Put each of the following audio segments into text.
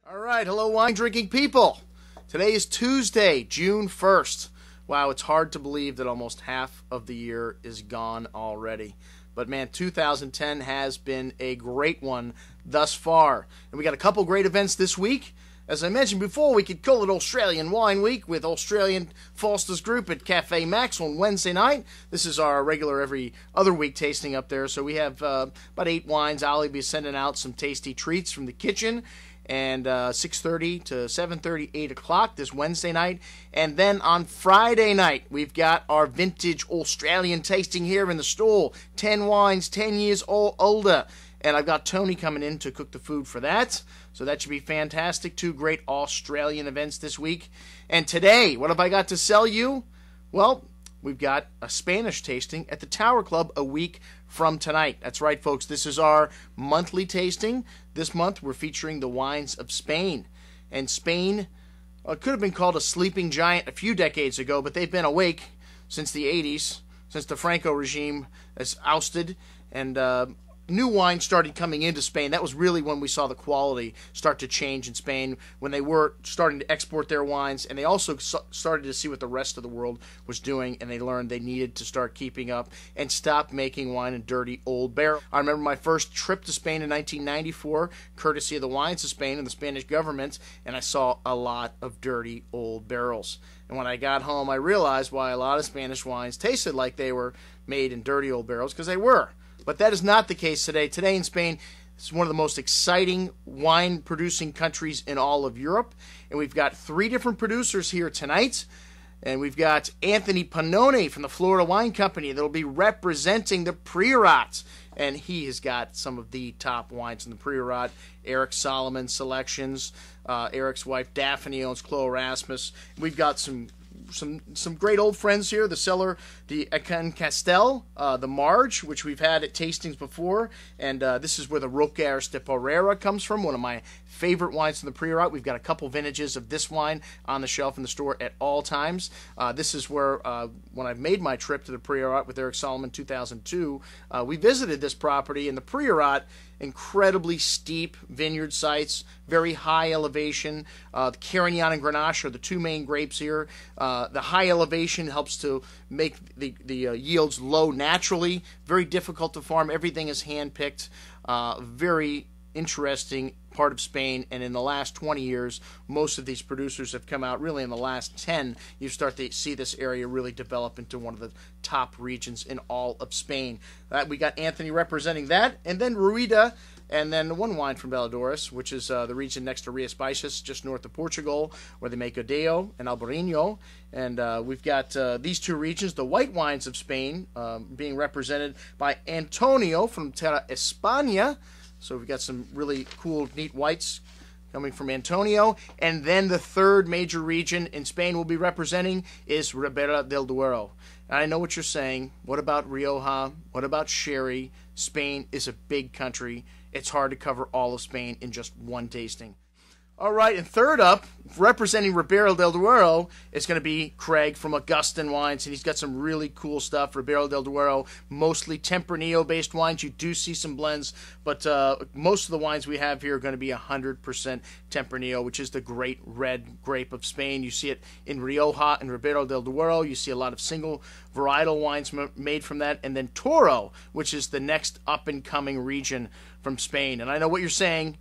All right, hello wine drinking people. Today is Tuesday, June 1st. Wow, it's hard to believe that almost half of the year is gone already. But man, 2010 has been a great one thus far. And we got a couple great events this week. As I mentioned before, we could call it Australian Wine Week with Australian Foster's Group at Cafe Max on Wednesday night. This is our regular every other week tasting up there. So we have about 8 wines. I'll be sending out some tasty treats from the kitchen. And 6:30 to 7:30, 8 o'clock this Wednesday night. And then on Friday night, we've got our vintage Australian tasting here in the stall. 10 wines, 10 years or older. And I've got Tony coming in to cook the food for that. So that should be fantastic. 2 great Australian events this week. And today, what have I got to sell you? Well, we've got a Spanish tasting at the Tower Club a week from tonight. That's right, folks. This is our monthly tasting. This month, we're featuring the wines of Spain. And Spain could have been called a sleeping giant a few decades ago, but they've been awake since the 80s, since the Franco regime has ousted, and new wine started coming into Spain. That was really when we saw the quality start to change in Spain, when they were starting to export their wines, and they also started to see what the rest of the world was doing, and they learned they needed to start keeping up and stop making wine in dirty old barrels. I remember my first trip to Spain in 1994, courtesy of the Wines of Spain and the Spanish government, and I saw a lot of dirty old barrels. And when I got home, I realized why a lot of Spanish wines tasted like they were made in dirty old barrels, because they were. But that is not the case today. Today in Spain, it's one of the most exciting wine-producing countries in all of Europe. And we've got 3 different producers here tonight. And we've got Anthony Pannone from the Florida Wine Company that will be representing the Priorat. And he has got some of the top wines in the Priorat. Eric Solomon selections. Eric's wife Daphne owns Clos Erasmus. We've got some great old friends here. The cellar, the Awoken Castel, the Marge, which we've had at tastings before, and this is where the Roquers de Porrera comes from, one of my favorite wines in the Priorat. We've got a couple vintages of this wine on the shelf in the store at all times. This is where, when I made my trip to the Priorat with Eric Solomon in 2002, we visited this property, and the Priorat, incredibly steep vineyard sites, very high elevation. The Carignan and Grenache are the 2 main grapes here. The high elevation helps to make the yields low naturally. Very difficult to farm. Everything is hand-picked. Very interesting part of Spain, and in the last 20 years, most of these producers have come out. Really, in the last 10, you start to see this area really develop into one of the top regions in all of Spain. We got Anthony representing that, and then Ruida, and then one wine from Valladolid, which is the region next to Rias Baixas, just north of Portugal, where they make Odeo and Albarino. And we've got these 2 regions, the white wines of Spain, being represented by Antonio from Terraspania. So we've got some really cool, neat whites coming from Antonio. And then the 3rd major region in Spain we'll be representing is Ribera del Duero. And I know what you're saying. What about Rioja? What about Sherry? Spain is a big country. It's hard to cover all of Spain in just one tasting. All right, and third up, representing Ribera del Duero, is going to be Craig from Augustin Wines, and he's got some really cool stuff. Ribera del Duero, mostly Tempranillo-based wines. You do see some blends, but most of the wines we have here are going to be 100% Tempranillo, which is the great red grape of Spain. You see it in Rioja and Ribera del Duero. You see a lot of single varietal wines made from that, and then Toro, which is the next up-and-coming region from Spain. And I know what you're saying.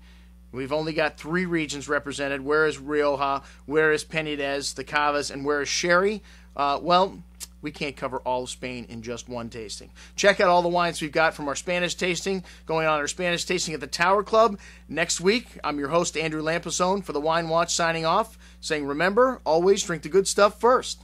We've only got 3 regions represented. Where is Rioja? Where is Penedès, the Cavas, and where is Sherry? Well, we can't cover all of Spain in just one tasting. Check out all the wines we've got from our Spanish tasting, going on our Spanish tasting at the Tower Club. Next week, I'm your host, Andrew Lampasone, for the Wine Watch, signing off, saying, remember, always drink the good stuff first.